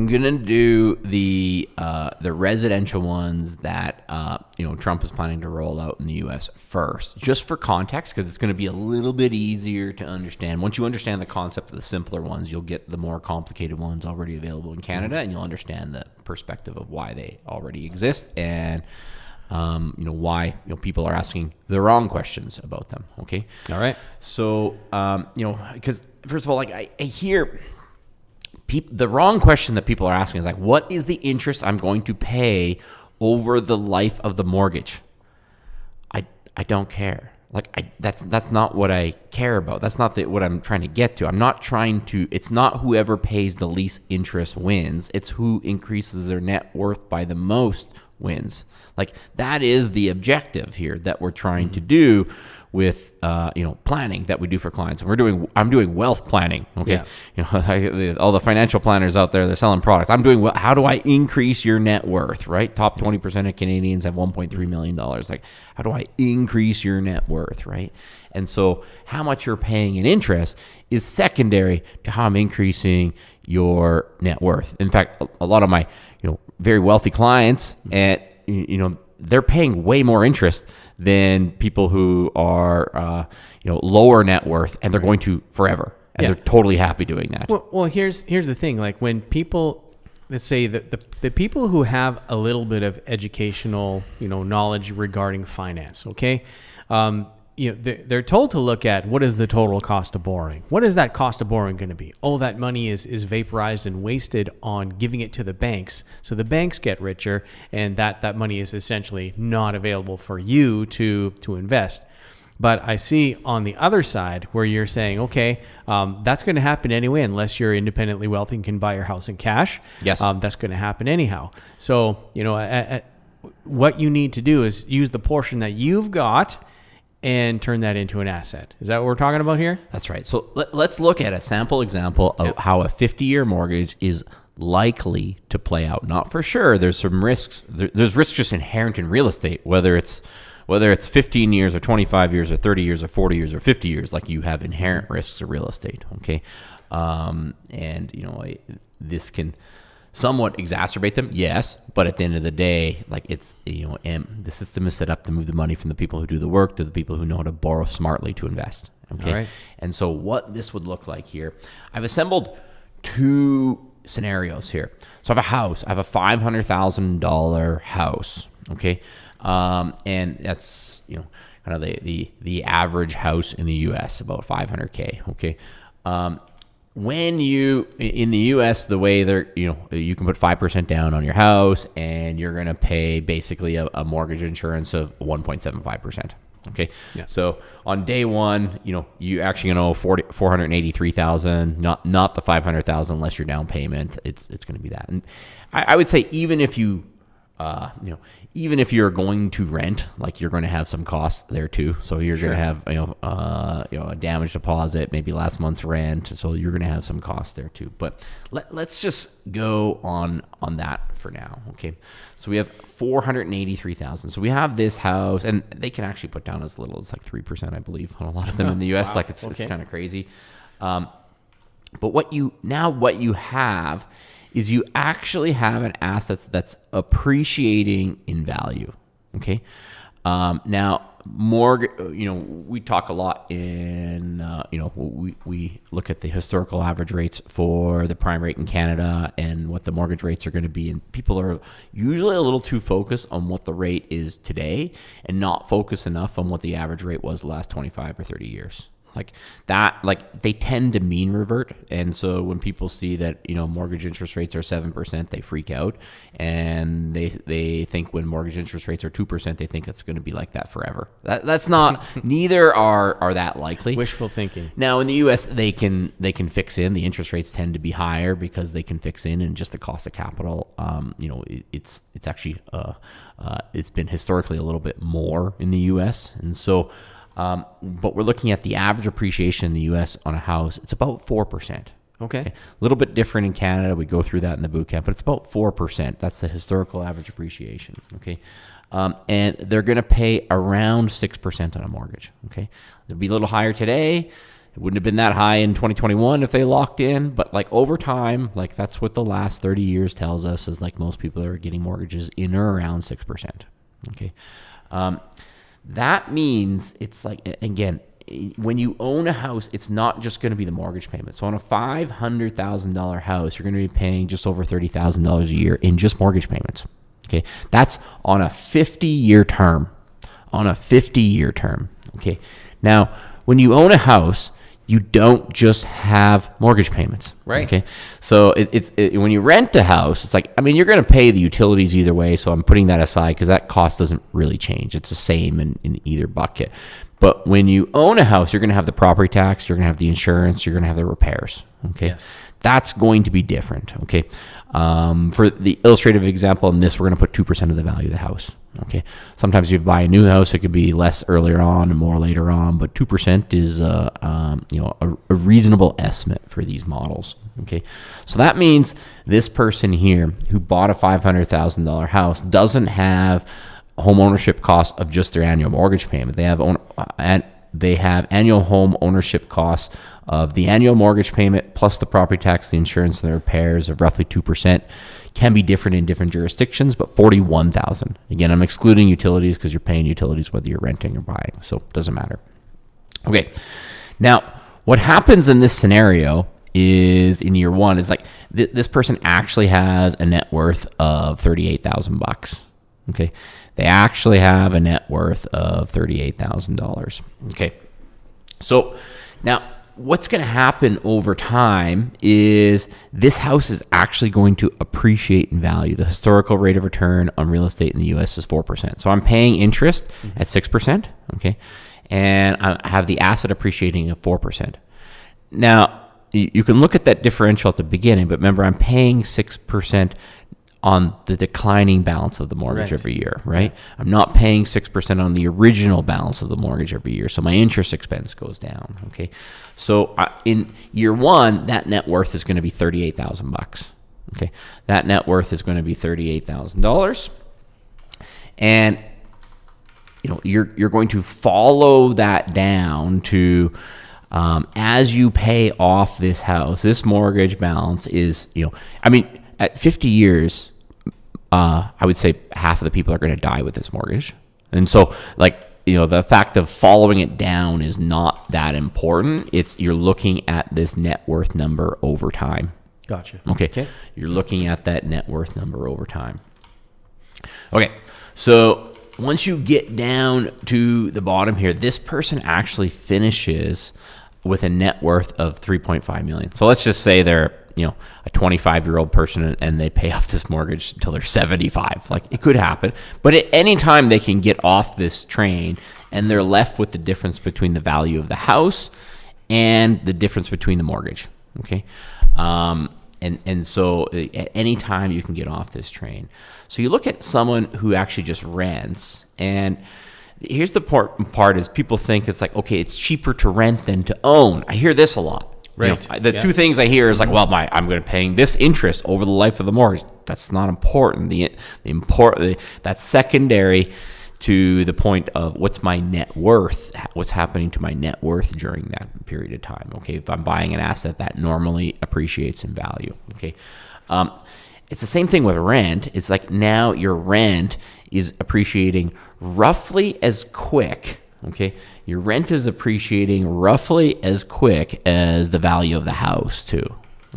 I'm gonna do the residential ones that Trump is planning to roll out in the U.S. first, just for context, because it's going to be a little bit easier to understand. Once you understand the concept of the simpler ones, you'll get the more complicated ones already available in Canada, and you'll understand the perspective of why they already exist and why people are asking the wrong questions about them. Okay. All right. So because first of all, like I hear. The wrong question that people are asking is like, what is the interest I'm going to pay over the life of the mortgage? I don't care. Like that's not what I care about. That's not what I'm trying to get to. I'm not trying to. It's not whoever pays the least interest wins. It's who increases their net worth by the most wins. Like that is the objective here that we're trying to do with planning that we do for clients. And I'm doing wealth planning. Okay. Yeah. All the financial planners out there, they're selling products. I'm doing how do I increase your net worth, right? Top 20% of Canadians have $1.3 million. Like, how do I increase your net worth, right? And so how much you're paying in interest is secondary to how I'm increasing your net worth. In fact, a lot of my, very wealthy clients they're paying way more interest than people who are, lower net worth, and they're going to forever, and they're totally happy doing that. Well, here's the thing. Like when people, let's say the people who have a little bit of educational, knowledge regarding finance, okay, they're told to look at what is the total cost of borrowing. What is that cost of borrowing going to be? Oh, that money is vaporized and wasted on giving it to the banks. So the banks get richer, and that money is essentially not available for you to invest. But I see on the other side where you're saying, okay, that's going to happen anyway, unless you're independently wealthy and can buy your house in cash. Yes. That's going to happen anyhow. So, what you need to do is use the portion that you've got and turn that into an asset. Is that what we're talking about here? That's right. So let's look at a sample example of how a 50-year mortgage is likely to play out. Not for sure. There's some risks. There's risks just inherent in real estate, whether it's 15 years or 25 years or 30 years or 40 years or 50 years, like you have inherent risks of real estate. Okay. This can somewhat exacerbate them, yes, but at the end of the day, like it's, the system is set up to move the money from the people who do the work to the people who know how to borrow smartly to invest. Okay. Right. And so what this would look like here, I've assembled two scenarios here. So I have a house, I have a $500,000 house. Okay. And that's, kind of the average house in the US, about $500K. Okay. When in the U.S., the way you can put 5% down on your house, and you're going to pay basically a mortgage insurance of 1.75%. Okay. Yeah. So on day one, you actually going to owe $483,000, not the $500,000 less your down payment. It's going to be that. And I would say even if you, even if you're going to rent, like you're going to have some costs there too. So you're going to have, a damage deposit, maybe last month's rent. So you're going to have some costs there too. But let's just go on that for now. Okay. So we have $483,000. So we have this house, and they can actually put down as little as like 3%, I believe, on a lot of them in the US. Wow. Like it's kind of crazy. But what you have is you actually have an asset that's appreciating in value. Okay. Now, we talk a lot in, we look at the historical average rates for the prime rate in Canada and what the mortgage rates are going to be. And people are usually a little too focused on what the rate is today and not focused enough on what the average rate was the last 25 or 30 years. Like that, like they tend to mean revert. And so when people see that, mortgage interest rates are 7%, they freak out. And they think when mortgage interest rates are 2%, they think it's going to be like that forever. That's not, neither are that likely. Wishful thinking. Now in the US, they can fix in. The interest rates tend to be higher because they can fix in, and just the cost of capital, it's actually, it's been historically a little bit more in the US. And so, but we're looking at the average appreciation in the U.S. on a house. It's about 4%. Okay. A little bit different in Canada. We go through that in the bootcamp, but it's about 4%. That's the historical average appreciation. Okay. And they're going to pay around 6% on a mortgage. Okay. It'll be a little higher today. wouldn't have been that high in 2021 if they locked in, but like over time, like that's what the last 30 years tells us, is like most people are getting mortgages in or around 6%. Okay. That means it's like, again, when you own a house, it's not just going to be the mortgage payment. So on a $500,000 house, you're going to be paying just over $30,000 a year in just mortgage payments. Okay. That's on a 50-year term. Okay. Now, when you own a house, you don't just have mortgage payments. Right. Okay. So when you rent a house, it's like, I mean, you're going to pay the utilities either way. So I'm putting that aside because that cost doesn't really change. It's the same in either bucket. But when you own a house, you're going to have the property tax, you're going to have the insurance, you're going to have the repairs. Okay. Yes. That's going to be different. Okay. For the illustrative example in this, we're going to put 2% of the value of the house. Okay. Sometimes if you buy a new house, it could be less earlier on and more later on, but 2% is a reasonable estimate for these models. Okay. So that means this person here who bought a $500,000 house doesn't have home ownership costs of just their annual mortgage payment. They have annual home ownership costs of the annual mortgage payment plus the property tax, the insurance, and the repairs of roughly 2%. Can be different in different jurisdictions, but $41,000. Again, I'm excluding utilities because you're paying utilities whether you're renting or buying, so it doesn't matter. Okay, now what happens in this scenario is in year one is like this person actually has a net worth of $38,000. Okay, they actually have a net worth of $38,000. Okay, so now what's going to happen over time is this house is actually going to appreciate in value. The historical rate of return on real estate in the U.S. is 4%. So I'm paying interest at 6%. Okay, and I have the asset appreciating at 4%. Now you can look at that differential at the beginning, but remember I'm paying 6% on the declining balance of the mortgage every year, right? I'm not paying 6% on the original balance of the mortgage every year, so my interest expense goes down, okay? So in year one, that net worth is going to be $38,000, okay? That net worth is going to be $38,000, and you're going to follow that down to as you pay off this house. This mortgage balance is, at 50 years, I would say half of the people are going to die with this mortgage. And so, the fact of following it down is not that important. You're looking at this net worth number over time. Gotcha. Okay. You're looking at that net worth number over time. Okay. So once you get down to the bottom here, this person actually finishes with a net worth of $3.5 million. So let's just say they're a 25-year-old person and they pay off this mortgage until they're 75. Like, it could happen, but at any time they can get off this train and they're left with the difference between the value of the house and the difference between the mortgage. Okay. And so at any time you can get off this train. So you look at someone who actually just rents, and here's the part is people think it's like, okay, it's cheaper to rent than to own. I hear this a lot. Right. The two things I hear is like, well, I'm going to paying this interest over the life of the mortgage. That's not important. That's secondary to the point of what's my net worth, what's happening to my net worth during that period of time. Okay, if I'm buying an asset that normally appreciates in value. Okay, it's the same thing with rent. It's like now your rent is appreciating roughly as quick. Okay, your rent is appreciating roughly as quick as the value of the house too.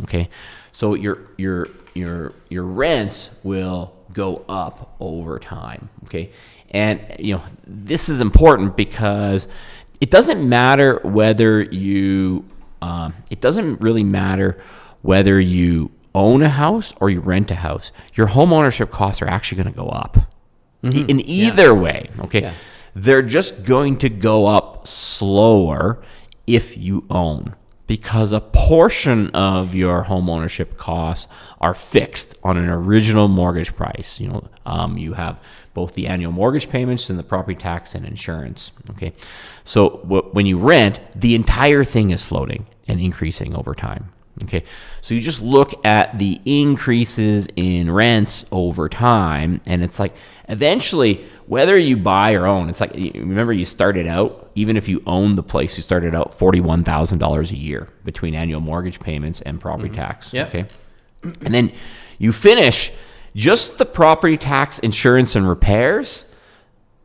Okay, so your rents will go up over time. Okay, and this is important because it doesn't matter whether you it doesn't really matter whether you own a house or you rent a house. Your home ownership costs are actually going to go up in either way. Okay. Yeah. They're just going to go up slower if you own, because a portion of your home ownership costs are fixed on an original mortgage price. You have both the annual mortgage payments and the property tax and insurance. Okay, so when you rent, the entire thing is floating and increasing over time. Okay, so you just look at the increases in rents over time, and it's like eventually, whether you buy or own, it's like, remember you started out, even if you own the place, you started out $41,000 a year between annual mortgage payments and property tax. Yep. Okay, and then you finish just the property tax, insurance, and repairs.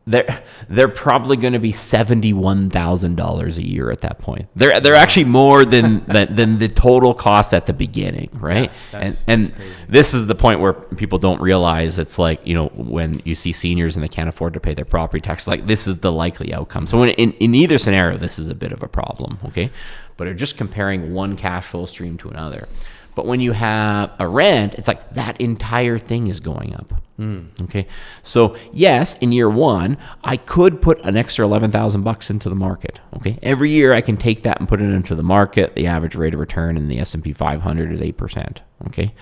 They're probably going to be $71,000 a year at that point. They're actually more than the total cost at the beginning, right? Yeah, that's and crazy. This is the point where people don't realize, it's like, when you see seniors and they can't afford to pay their property tax, like this is the likely outcome. So in either scenario, this is a bit of a problem, okay? But they're just comparing one cash flow stream to another. But when you have a rent, it's like that entire thing is going up. Okay. So yes, in year one, I could put an extra $11,000 into the market. Okay. Every year I can take that and put it into the market. The average rate of return in the S&P 500 is 8%. Okay.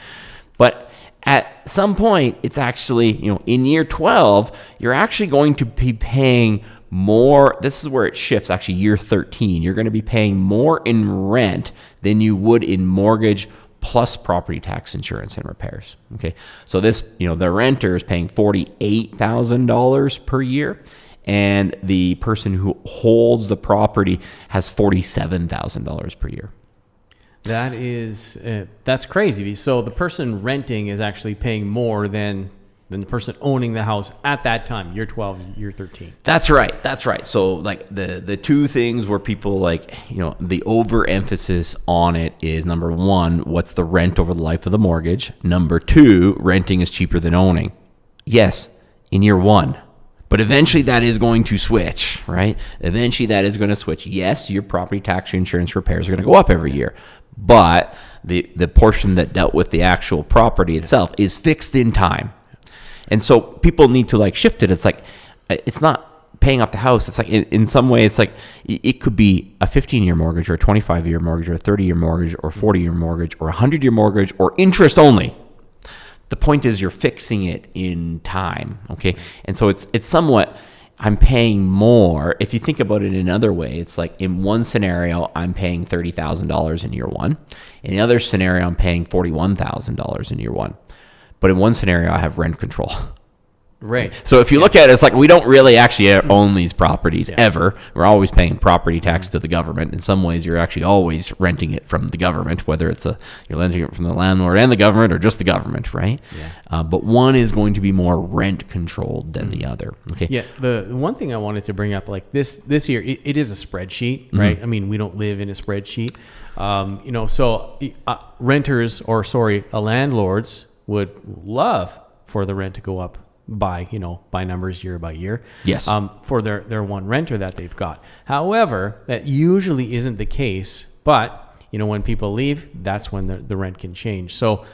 But at some point, it's actually, in year 12, you're actually going to be paying more. This is where it shifts. Actually, year 13, you're going to be paying more in rent than you would in mortgage plus property tax, insurance, and repairs. Okay, so this, the renter is paying $48,000 per year, and the person who holds the property has $47,000 per year. That is, that's crazy. So the person renting is actually paying more than the person owning the house at that time, year 12, year 13. That's right. That's right. So like the two things where people the overemphasis on it is, number one, what's the rent over the life of the mortgage? Number two, renting is cheaper than owning. Yes, in year one. But eventually that is going to switch, right? Eventually that is going to switch. Yes, your property tax, insurance, repairs are going to go up every year. But the portion that dealt with the actual property itself is fixed in time. And so people need to shift it. It's like, it's not paying off the house. It's like, in some way, it's like, it could be a 15-year mortgage or a 25-year mortgage or a 30-year mortgage or a 40-year mortgage or a 100-year mortgage or interest only. The point is you're fixing it in time, okay? And so it's somewhat, I'm paying more. If you think about it in another way, it's like, in one scenario, I'm paying $30,000 in year one. In the other scenario, I'm paying $41,000 in year one. But in one scenario, I have rent control. Right. So if you look at it, it's like, we don't really actually own these properties ever. We're always paying property tax to the government. In some ways, you're actually always renting it from the government, whether it's you're renting it from the landlord and the government, or just the government, right? Yeah. But one is going to be more rent controlled than the other. Okay. Yeah. The one thing I wanted to bring up, like this year, it is a spreadsheet, right? I mean, we don't live in a spreadsheet. So renters, landlords would love for the rent to go up by numbers year by year. Yes. For their one renter that they've got. However, that usually isn't the case. But, when people leave, that's when the rent can change. So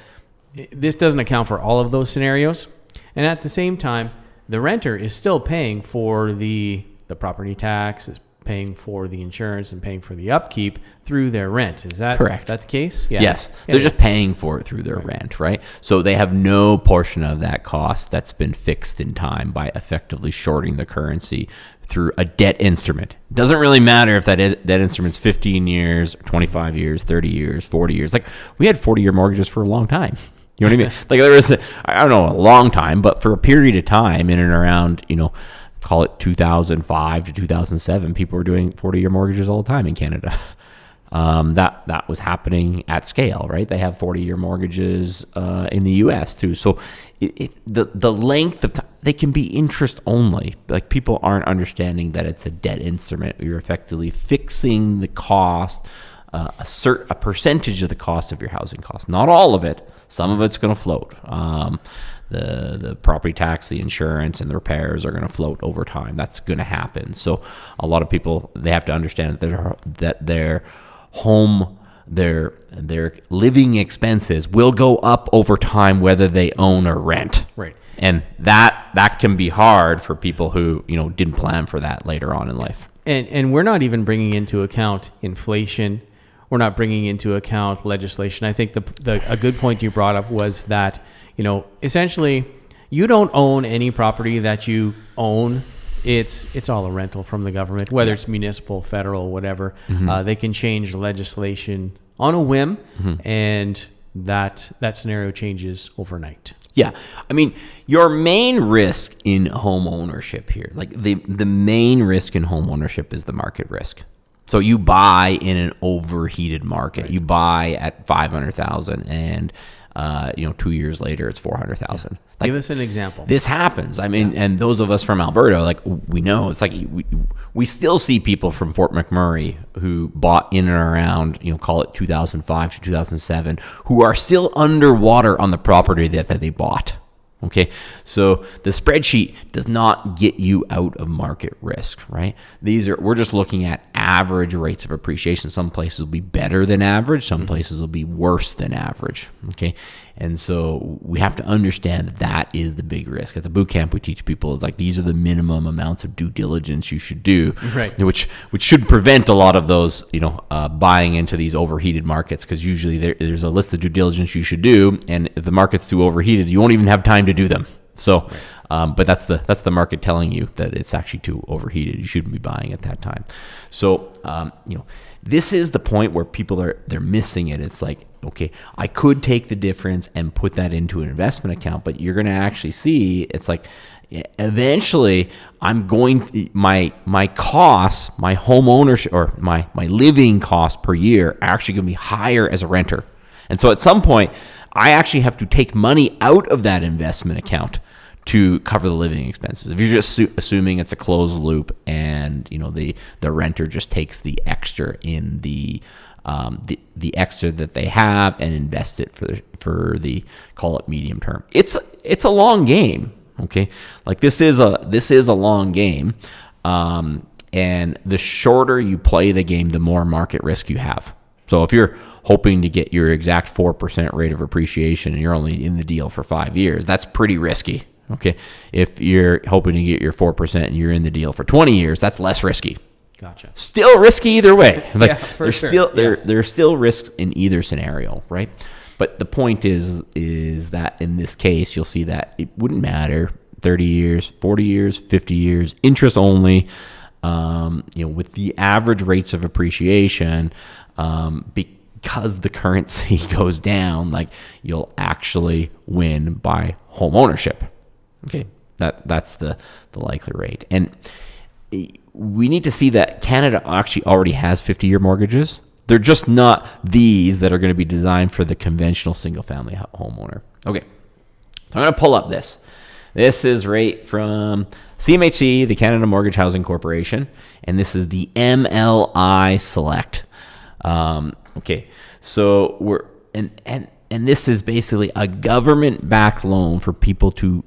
this doesn't account for all of those scenarios. And at the same time, the renter is still paying for the property tax, is paying for the insurance, and paying for the upkeep through their rent. Is that correct? That the case? Yeah. Yes. They're just paying for it through their rent, right? So they have no portion of that cost that's been fixed in time by effectively shorting the currency through a debt instrument. Doesn't really matter if that debt instrument's 15 years, 25 years, 30 years, 40 years. Like, we had 40-year mortgages for a long time. You know what I mean? Like, there was, I don't know, a long time, but for a period of time in and around, call it 2005 to 2007, people were doing 40-year mortgages all the time in Canada. That was happening at scale, right? They have 40-year mortgages in the U.S. too. So the length of time, they can be interest only. Like, people aren't understanding that it's a debt instrument. You're effectively fixing the cost, a percentage of the cost of your housing cost. Not all of it. Some of it's going to float. The property tax, the insurance, and the repairs are going to float over time. That's going to happen. So a lot of people, they have to understand that their home, their living expenses will go up over time, whether they own or rent. Right. And that can be hard for people who didn't plan for that later on in life. And we're not even bringing into account inflation. We're not bringing into account legislation. I think a good point you brought up was that, essentially, you don't own any property that you own. It's all a rental from the government, whether it's municipal, federal, whatever. Mm-hmm. They can change legislation on a whim, and that scenario changes overnight. Yeah. I mean, your main risk in home ownership here, like the main risk in home ownership is the market risk. So you buy in an overheated market. Right. You buy at 500,000 and 2 years later it's 400,000. Yeah. Like, give us an example. This happens. I mean, and those of us from Alberta, like we know, it's like we still see people from Fort McMurray who bought in and around, call it 2005 to 2007, who are still underwater on the property that they bought. Okay, so the spreadsheet does not get you out of market risk, right? We're just looking at average rates of appreciation. Some places will be better than average, some places will be worse than average. Okay, and so we have to understand that is the big risk. At the boot camp, we teach people, it's like these are the minimum amounts of due diligence you should do, right? Which should prevent a lot of those, buying into these overheated markets, because usually there's a list of due diligence you should do, and if the market's too overheated, you won't even have time to do them. So, but that's the market telling you that it's actually too overheated. You shouldn't be buying at that time. So, this is the point where people they're missing it. It's like, okay, I could take the difference and put that into an investment account, but you're going to actually see it's like eventually my costs, my home ownership or my living costs per year are actually going to be higher as a renter. And so at some point, I actually have to take money out of that investment account to cover the living expenses. If you're just assuming it's a closed loop and the renter just takes the extra in the extra that they have and invest it for the call it medium term. It's a long game. Okay, like this is a long game, and the shorter you play the game, the more market risk you have. So if you're hoping to get your exact 4% rate of appreciation and you're only in the deal for 5 years, that's pretty risky. Okay, if you're hoping to get your 4% and you're in the deal for 20 years, that's less risky. Gotcha. Still risky either way. Like yeah, for there's sure. There's still risks in either scenario, right? But the point is that in this case, you'll see that it wouldn't matter 30 years, 40 years, 50 years, interest only. With the average rates of appreciation, because the currency goes down, like you'll actually win by home ownership. Okay, that's the likely rate. And we need to see that Canada actually already has 50-year mortgages. They're just not these that are going to be designed for the conventional single-family homeowner. Okay, so I'm going to pull up this. This is right from CMHC, the Canada Mortgage Housing Corporation, and this is the MLI Select. Okay, so we're and this is basically a government-backed loan for people to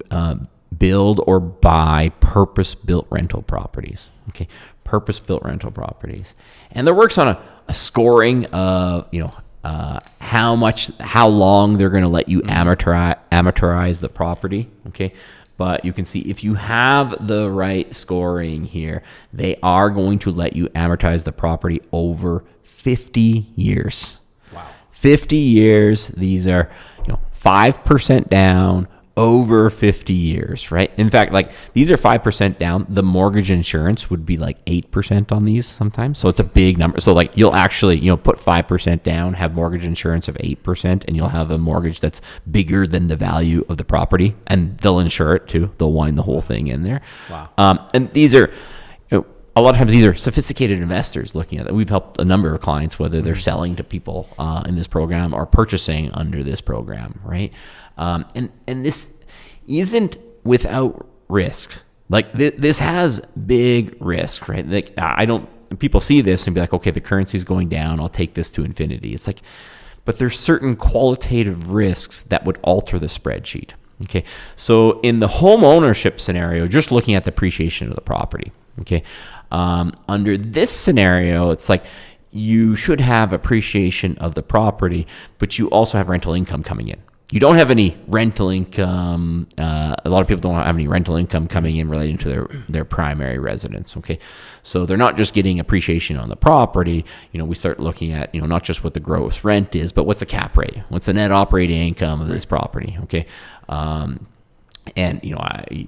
build or buy purpose-built rental properties. Okay, purpose-built rental properties, and there works on a scoring of how long they're going to let you amortize the property. Okay, but you can see if you have the right scoring here, they are going to let you amortize the property over 50 years. Wow. 50 years. These are 5% down over 50 years, right? In fact, like these are 5% down. The mortgage insurance would be like 8% on these sometimes. So it's a big number. So like you'll actually, put 5% down, have mortgage insurance of 8%, and you'll have a mortgage that's bigger than the value of the property, and they'll insure it too. They'll wind the whole thing in there. Wow. And these are, a lot of times these are sophisticated investors looking at that. We've helped a number of clients, whether they're selling to people in this program or purchasing under this program, right? And this isn't without risk. Like this has big risk, right? Like people see this and be like, okay, the currency's going down. I'll take this to infinity. It's like, but there's certain qualitative risks that would alter the spreadsheet. Okay. So in the home ownership scenario, just looking at the appreciation of the property. Okay. Under this scenario, it's like you should have appreciation of the property, but you also have rental income coming in. You don't have any rental income. A lot of people don't have any rental income coming in relating to their primary residence. Okay, so they're not just getting appreciation on the property. We start looking at not just what the gross rent is, but what's the cap rate, what's the net operating income of this property. Okay, and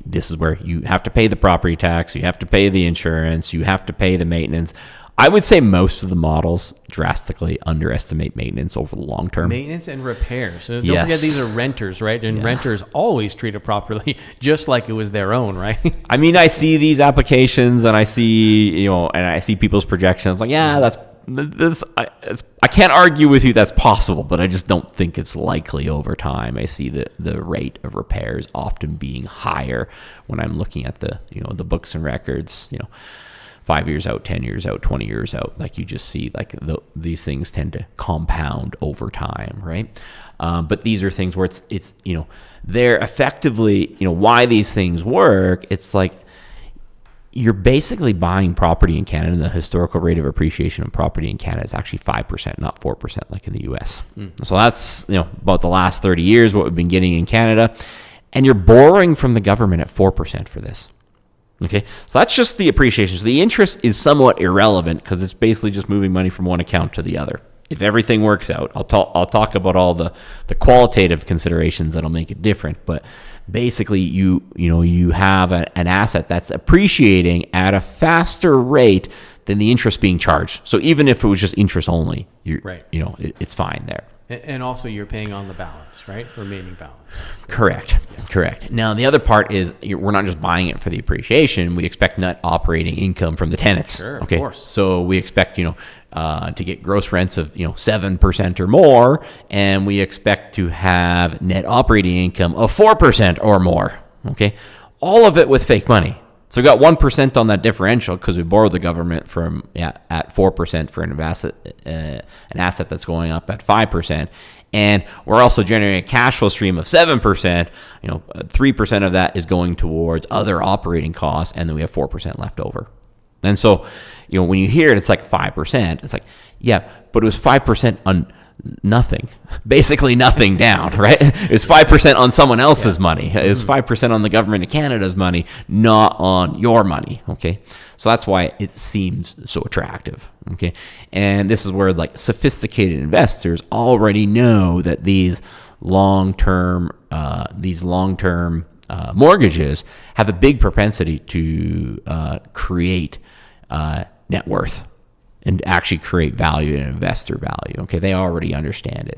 this is where you have to pay the property tax, you have to pay the insurance, you have to pay the maintenance. I would say most of the models drastically underestimate maintenance over the long term. Maintenance and repairs. So don't Yes. forget these are renters, right? And renters always treat it properly, just like it was their own, right? I mean, I see these applications and I see, and I see people's projections. Like, yeah, I can't argue with you that's possible, but I just don't think it's likely over time. I see the rate of repairs often being higher when I'm looking at the books and records, 5 years out, 10 years out, 20 years out. Like you just see like these things tend to compound over time, right? But these are things where it's they're effectively, why these things work. It's like you're basically buying property in Canada, and the historical rate of appreciation of property in Canada is actually 5%, not 4% like in the US. So that's, about the last 30 years, what we've been getting in Canada. And you're borrowing from the government at 4% for this. Okay, so that's just the appreciation. So the interest is somewhat irrelevant because it's basically just moving money from one account to the other. If everything works out, I'll talk about all the qualitative considerations that'll make it different. But basically, you have an asset that's appreciating at a faster rate than the interest being charged. So even if it was just interest only, it's fine there. And also you're paying on the balance, right? Remaining balance. Correct. Now, the other part is we're not just buying it for the appreciation. We expect net operating income from the tenants. Sure, okay? Of course. So we expect, to get gross rents of, 7% or more, and we expect to have net operating income of 4% or more. Okay? All of it with fake money. So we got 1% on that differential because we borrowed the government from at 4% for an asset that's going up at 5%, and we're also generating a cash flow stream of 7%. 3% of that is going towards other operating costs, and then we have 4% left over. And so, when you hear it, it's like 5%. It's like, yeah, but it was 5% on nothing, basically nothing down, right? It's 5% on someone else's money. It's 5% on the government of Canada's money, not on your money. Okay, so that's why it seems so attractive. Okay, and this is where like sophisticated investors already know that these long-term mortgages have a big propensity to create net worth and actually create value and investor value. Okay, they already understand it.